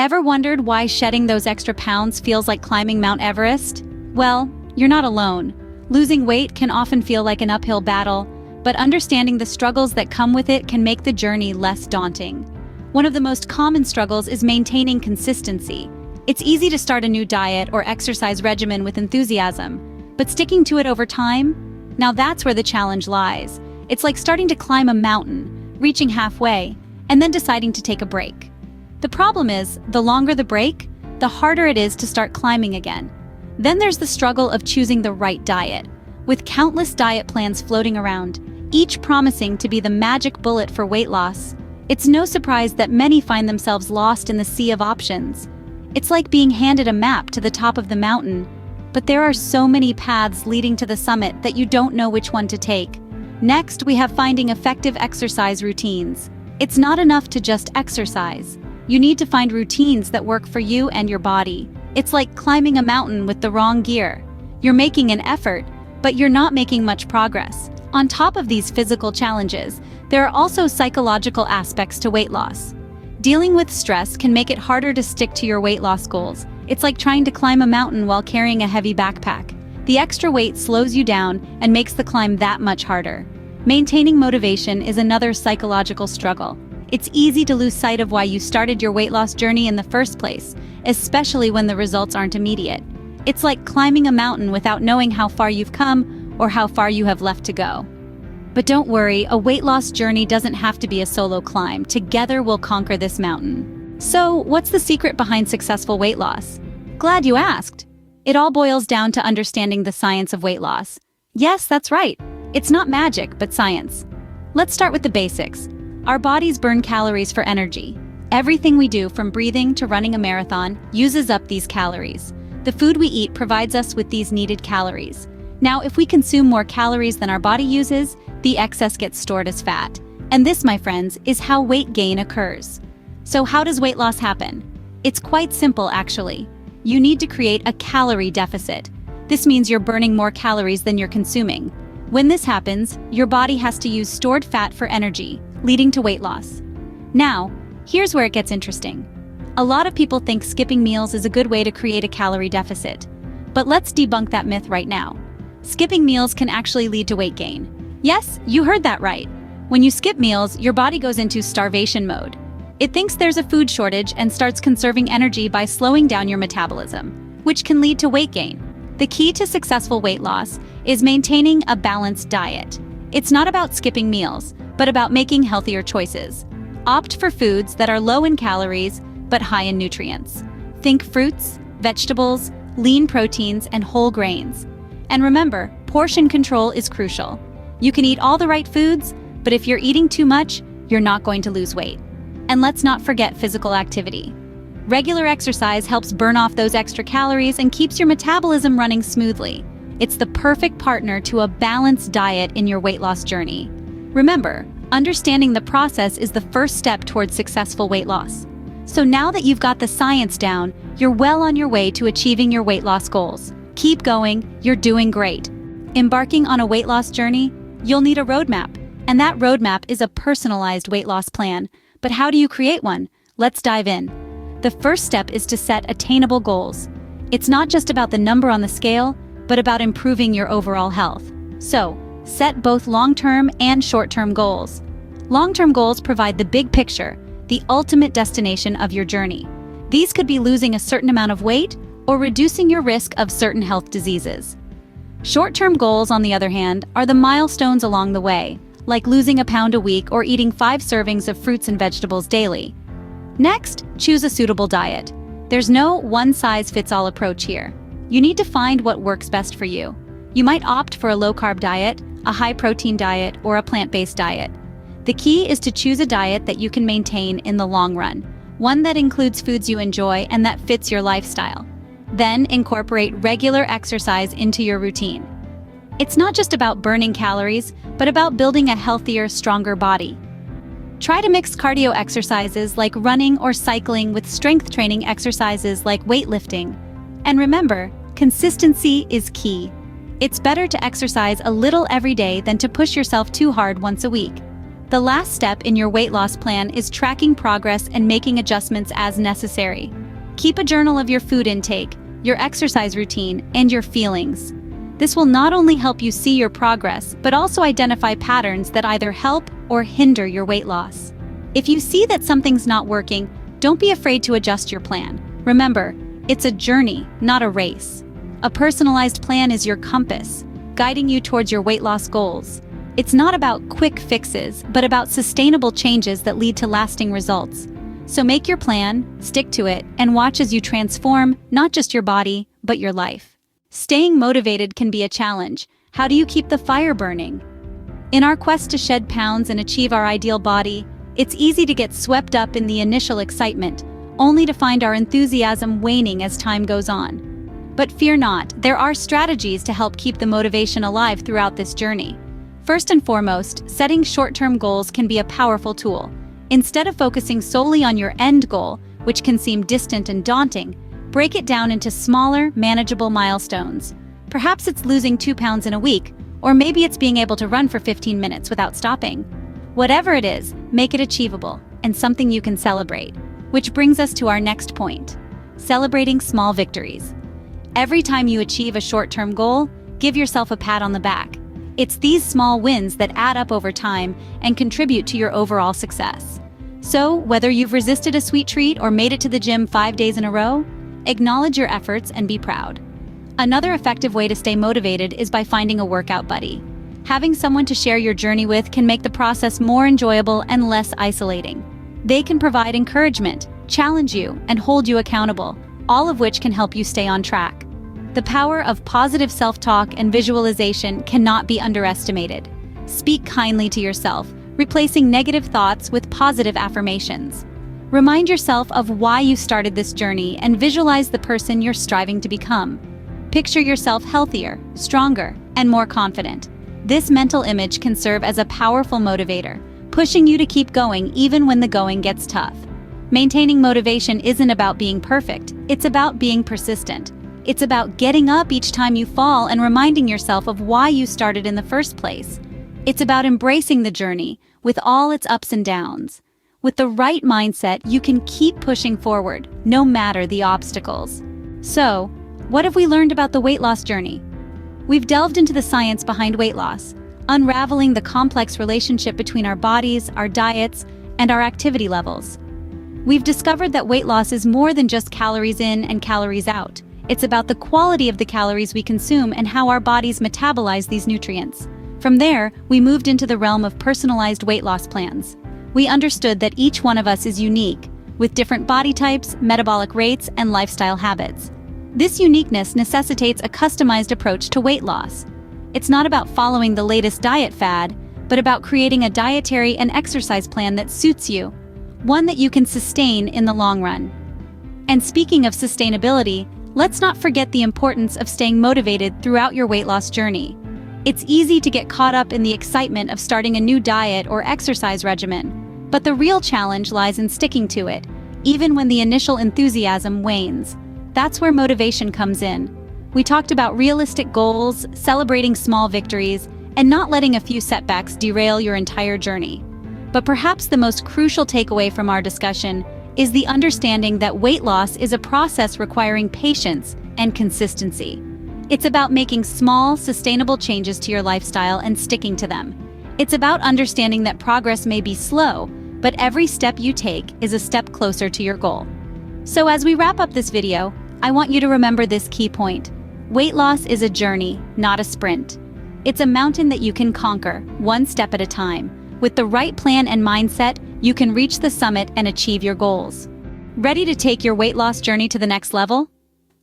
Ever wondered why shedding those extra pounds feels like climbing Mount Everest? Well, you're not alone. Losing weight can often feel like an uphill battle, but understanding the struggles that come with it can make the journey less daunting. One of the most common struggles is maintaining consistency. It's easy to start a new diet or exercise regimen with enthusiasm, but sticking to it over time? Now that's where the challenge lies. It's like starting to climb a mountain, reaching halfway, and then deciding to take a break. The problem is, the longer the break, the harder it is to start climbing again. Then there's the struggle of choosing the right diet. With countless diet plans floating around, each promising to be the magic bullet for weight loss, it's no surprise that many find themselves lost in the sea of options. It's like being handed a map to the top of the mountain, but there are so many paths leading to the summit that you don't know which one to take. Next, we have finding effective exercise routines. It's not enough to just exercise. You need to find routines that work for you and your body. It's like climbing a mountain with the wrong gear. You're making an effort, but you're not making much progress. On top of these physical challenges, there are also psychological aspects to weight loss. Dealing with stress can make it harder to stick to your weight loss goals. It's like trying to climb a mountain while carrying a heavy backpack. The extra weight slows you down and makes the climb that much harder. Maintaining motivation is another psychological struggle. It's easy to lose sight of why you started your weight loss journey in the first place, especially when the results aren't immediate. It's like climbing a mountain without knowing how far you've come or how far you have left to go. But don't worry, a weight loss journey doesn't have to be a solo climb. Together we'll conquer this mountain. So, what's the secret behind successful weight loss? Glad you asked. It all boils down to understanding the science of weight loss. Yes, that's right. It's not magic, but science. Let's start with the basics. Our bodies burn calories for energy. Everything we do, from breathing to running a marathon, uses up these calories. The food we eat provides us with these needed calories. Now, if we consume more calories than our body uses, the excess gets stored as fat. And this, my friends, is how weight gain occurs. So how does weight loss happen? It's quite simple, actually. You need to create a calorie deficit. This means you're burning more calories than you're consuming. When this happens, your body has to use stored fat for energy, leading to weight loss. Now, here's where it gets interesting. A lot of people think skipping meals is a good way to create a calorie deficit. But let's debunk that myth right now. Skipping meals can actually lead to weight gain. Yes, you heard that right. When you skip meals, your body goes into starvation mode. It thinks there's a food shortage and starts conserving energy by slowing down your metabolism, which can lead to weight gain. The key to successful weight loss is maintaining a balanced diet. It's not about skipping meals, but about making healthier choices. Opt for foods that are low in calories, but high in nutrients. Think fruits, vegetables, lean proteins, and whole grains. And remember, portion control is crucial. You can eat all the right foods, but if you're eating too much, you're not going to lose weight. And let's not forget physical activity. Regular exercise helps burn off those extra calories and keeps your metabolism running smoothly. It's the perfect partner to a balanced diet in your weight loss journey. Remember, understanding the process is the first step towards successful weight loss. So now that you've got the science down, you're well on your way to achieving your weight loss goals. Keep going, you're doing great. Embarking on a weight loss journey, you'll need a roadmap, and that roadmap is a personalized weight loss plan. But how do you create one? Let's dive in. The first step is to set attainable goals. It's not just about the number on the scale, but about improving your overall health. So, set both long-term and short-term goals. Long-term goals provide the big picture, the ultimate destination of your journey. These could be losing a certain amount of weight or reducing your risk of certain health diseases. Short-term goals, on the other hand, are the milestones along the way, like losing a pound a week or eating 5 servings of fruits and vegetables daily. Next, choose a suitable diet. There's no one-size-fits-all approach here. You need to find what works best for you. You might opt for a low-carb diet, a high-protein diet, or a plant-based diet. The key is to choose a diet that you can maintain in the long run, one that includes foods you enjoy and that fits your lifestyle. Then incorporate regular exercise into your routine. It's not just about burning calories, but about building a healthier, stronger body. Try to mix cardio exercises like running or cycling with strength training exercises like weightlifting. And remember, consistency is key. It's better to exercise a little every day than to push yourself too hard once a week. The last step in your weight loss plan is tracking progress and making adjustments as necessary. Keep a journal of your food intake, your exercise routine, and your feelings. This will not only help you see your progress, but also identify patterns that either help or hinder your weight loss. If you see that something's not working, don't be afraid to adjust your plan. Remember, it's a journey, not a race. A personalized plan is your compass, guiding you towards your weight loss goals. It's not about quick fixes, but about sustainable changes that lead to lasting results. So make your plan, stick to it, and watch as you transform not just your body, but your life. Staying motivated can be a challenge. How do you keep the fire burning? In our quest to shed pounds and achieve our ideal body, it's easy to get swept up in the initial excitement, only to find our enthusiasm waning as time goes on. But fear not, there are strategies to help keep the motivation alive throughout this journey. First and foremost, setting short-term goals can be a powerful tool. Instead of focusing solely on your end goal, which can seem distant and daunting, break it down into smaller, manageable milestones. Perhaps it's losing 2 pounds in a week, or maybe it's being able to run for 15 minutes without stopping. Whatever it is, make it achievable and something you can celebrate. Which brings us to our next point: celebrating small victories. Every time you achieve a short-term goal, give yourself a pat on the back. It's these small wins that add up over time and contribute to your overall success. So, whether you've resisted a sweet treat or made it to the gym 5 days in a row, acknowledge your efforts and be proud. Another effective way to stay motivated is by finding a workout buddy. Having someone to share your journey with can make the process more enjoyable and less isolating. They can provide encouragement, challenge you, and hold you accountable, all of which can help you stay on track. The power of positive self-talk and visualization cannot be underestimated. Speak kindly to yourself, replacing negative thoughts with positive affirmations. Remind yourself of why you started this journey and visualize the person you're striving to become. Picture yourself healthier, stronger, and more confident. This mental image can serve as a powerful motivator, pushing you to keep going even when the going gets tough. Maintaining motivation isn't about being perfect, it's about being persistent. It's about getting up each time you fall and reminding yourself of why you started in the first place. It's about embracing the journey, with all its ups and downs. With the right mindset, you can keep pushing forward, no matter the obstacles. So, what have we learned about the weight loss journey? We've delved into the science behind weight loss, unraveling the complex relationship between our bodies, our diets, and our activity levels. We've discovered that weight loss is more than just calories in and calories out. It's about the quality of the calories we consume and how our bodies metabolize these nutrients. From there, we moved into the realm of personalized weight loss plans. We understood that each one of us is unique, with different body types, metabolic rates, and lifestyle habits. This uniqueness necessitates a customized approach to weight loss. It's not about following the latest diet fad, but about creating a dietary and exercise plan that suits you, one that you can sustain in the long run. And speaking of sustainability, let's not forget the importance of staying motivated throughout your weight loss journey. It's easy to get caught up in the excitement of starting a new diet or exercise regimen, but the real challenge lies in sticking to it, even when the initial enthusiasm wanes. That's where motivation comes in. We talked about realistic goals, celebrating small victories, and not letting a few setbacks derail your entire journey. But perhaps the most crucial takeaway from our discussion is the understanding that weight loss is a process requiring patience and consistency. It's about making small, sustainable changes to your lifestyle and sticking to them. It's about understanding that progress may be slow, but every step you take is a step closer to your goal. So as we wrap up this video, I want you to remember this key point. Weight loss is a journey, not a sprint. It's a mountain that you can conquer, one step at a time. With the right plan and mindset, you can reach the summit and achieve your goals. Ready to take your weight loss journey to the next level?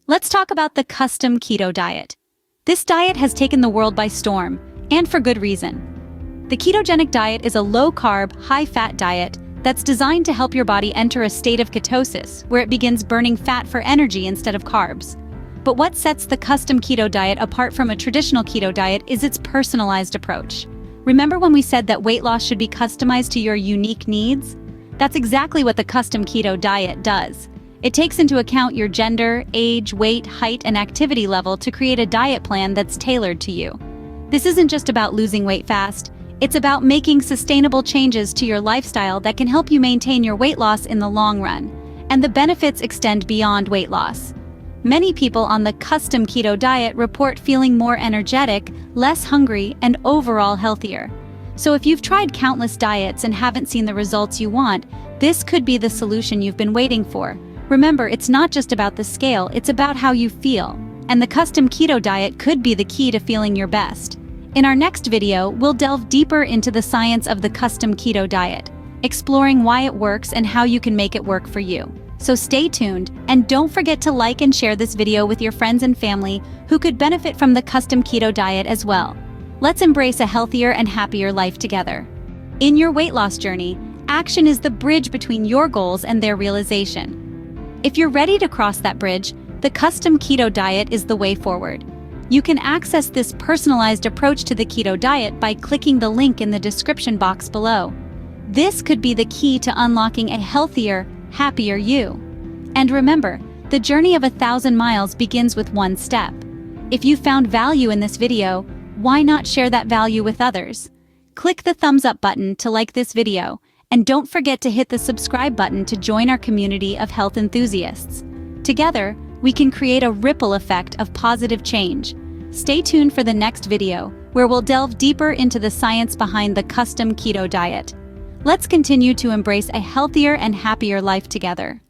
Let's talk about the custom keto diet. This diet has taken the world by storm, and for good reason. The ketogenic diet is a low-carb, high-fat diet that's designed to help your body enter a state of ketosis, where it begins burning fat for energy instead of carbs. But what sets the custom keto diet apart from a traditional keto diet is its personalized approach. Remember when we said that weight loss should be customized to your unique needs? That's exactly what the custom keto diet does. It takes into account your gender, age, weight, height, and activity level to create a diet plan that's tailored to you. This isn't just about losing weight fast, It's about making sustainable changes to your lifestyle that can help you maintain your weight loss in the long run, and the benefits extend beyond weight loss. Many people on the custom keto diet report feeling more energetic, less hungry, and overall healthier. So if you've tried countless diets and haven't seen the results you want, this could be the solution you've been waiting for. Remember, it's not just about the scale, it's about how you feel. And the custom keto diet could be the key to feeling your best. In our next video, we'll delve deeper into the science of the custom keto diet, exploring why it works and how you can make it work for you. So stay tuned, and don't forget to like and share this video with your friends and family who could benefit from the custom keto diet as well. Let's embrace a healthier and happier life together. In your weight loss journey, action is the bridge between your goals and their realization. If you're ready to cross that bridge, the custom keto diet is the way forward. You can access this personalized approach to the keto diet by clicking the link in the description box below. This could be the key to unlocking a healthier, happier you. And remember, the journey of 1,000 miles begins with one step. If you found value in this video, why not share that value with others? Click the thumbs up button to like this video, and don't forget to hit the subscribe button to join our community of health enthusiasts. Together, we can create a ripple effect of positive change. Stay tuned for the next video, where we'll delve deeper into the science behind the custom keto diet. Let's continue to embrace a healthier and happier life together.